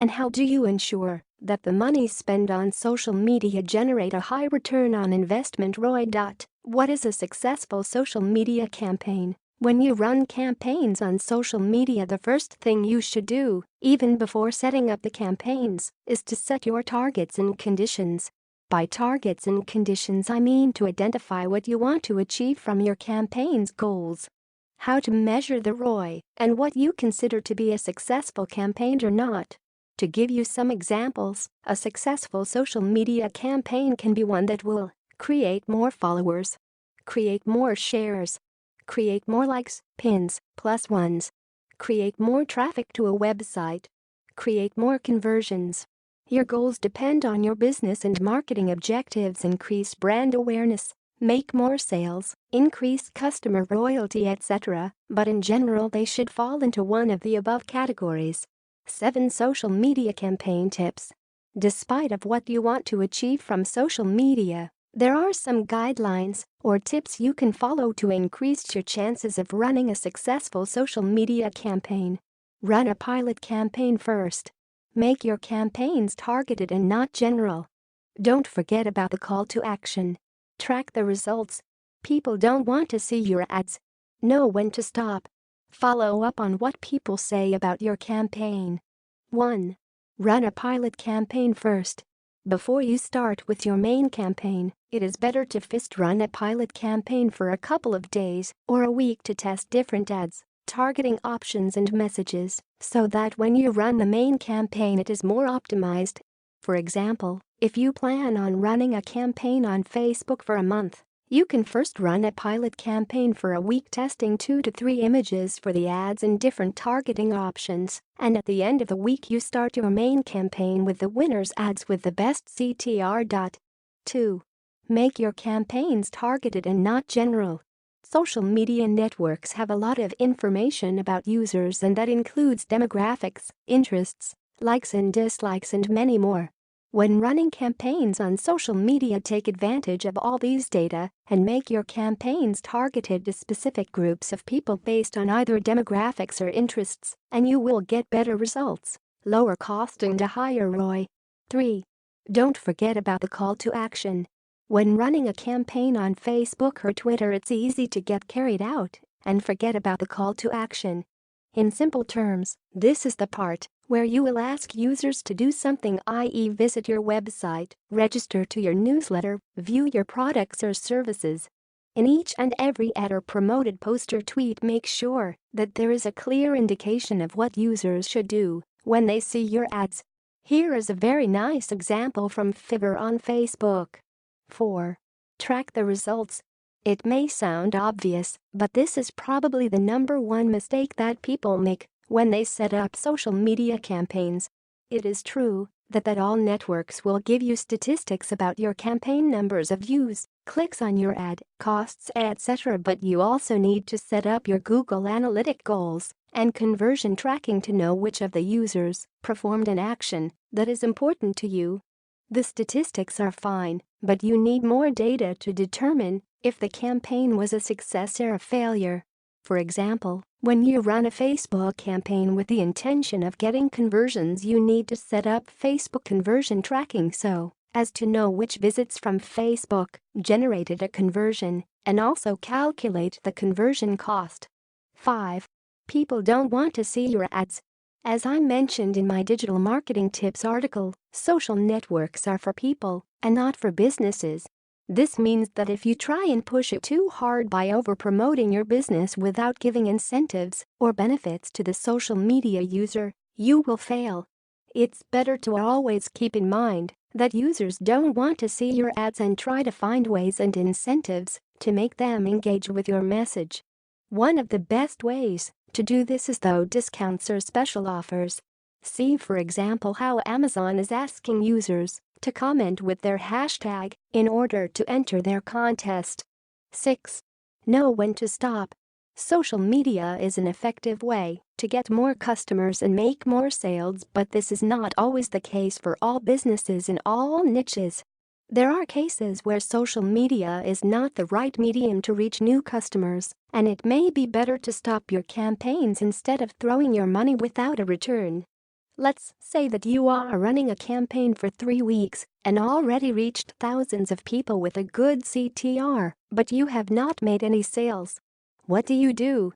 And how do you ensure that the money spent on social media generate a high return on investment ROI? What is a successful social media campaign? When you run campaigns on social media, the first thing you should do, even before setting up the campaigns, is to set your targets and conditions. By targets and conditions, I mean to identify what you want to achieve from your campaign's goals, how to measure the ROI, and what you consider to be a successful campaign or not. To give you some examples, a successful social media campaign can be one that will create more followers, create more shares, create more likes, pins, plus ones, create more traffic to a website, create more conversions. Your goals depend on your business and marketing objectives: increase brand awareness, make more sales, increase customer loyalty, etc., but in general they should fall into one of the above categories. 7 Social media campaign tips. Despite of what you want to achieve from social media, there are some guidelines or tips you can follow to increase your chances of running a successful social media campaign. Run a pilot campaign first. Make your campaigns targeted and not general. Don't forget about the call to action. Track the results. People don't want to see your ads. Know when to stop. Follow up on what people say about your campaign. 1. Run a pilot campaign first. Before you start with your main campaign, it is better to first run a pilot campaign for a couple of days or a week to test different ads, targeting options and messages, so that when you run the main campaign it is more optimized. For example, if you plan on running a campaign on Facebook for a month, you can first run a pilot campaign for a week testing 2 to 3 images for the ads and different targeting options, and at the end of the week you start your main campaign with the winner's ads with the best CTR. 2. Make your campaigns targeted and not general. Social media networks have a lot of information about users, and that includes demographics, interests, likes and dislikes, and many more. When running campaigns on social media, take advantage of all these data and make your campaigns targeted to specific groups of people based on either demographics or interests, and you will get better results, lower cost and a higher ROI. 3. Don't forget about the call to action. When running a campaign on Facebook or Twitter, it's easy to get carried out and forget about the call to action. In simple terms, this is the part where you will ask users to do something, i.e. visit your website, register to your newsletter, view your products or services. In each and every ad or promoted post or tweet, make sure that there is a clear indication of what users should do when they see your ads. Here is a very nice example from Fiverr on Facebook. 4. Track the results. It may sound obvious, but this is probably the number one mistake that people make when they set up social media campaigns. It is true that all networks will give you statistics about your campaign, numbers of views, clicks on your ad, costs, etc., but you also need to set up your Google Analytics goals and conversion tracking to know which of the users performed an action that is important to you. The statistics are fine, but you need more data to determine if the campaign was a success or a failure. For example, when you run a Facebook campaign with the intention of getting conversions, you need to set up Facebook conversion tracking so as to know which visits from Facebook generated a conversion, and also calculate the conversion cost. 5. People don't want to see your ads. As I mentioned in my digital marketing tips article, social networks are for people and not for businesses. This means that if you try and push it too hard by over-promoting your business without giving incentives or benefits to the social media user, you will fail. It's better to always keep in mind that users don't want to see your ads and try to find ways and incentives to make them engage with your message. One of the best ways to do this is through discounts or special offers. See, for example, how Amazon is asking users to comment with their hashtag in order to enter their contest. 6. Know when to stop. Social media is an effective way to get more customers and make more sales, but this is not always the case for all businesses in all niches. There are cases where social media is not the right medium to reach new customers, and it may be better to stop your campaigns instead of throwing your money without a return. Let's say that you are running a campaign for 3 weeks and already reached thousands of people with a good CTR, but you have not made any sales. What do you do?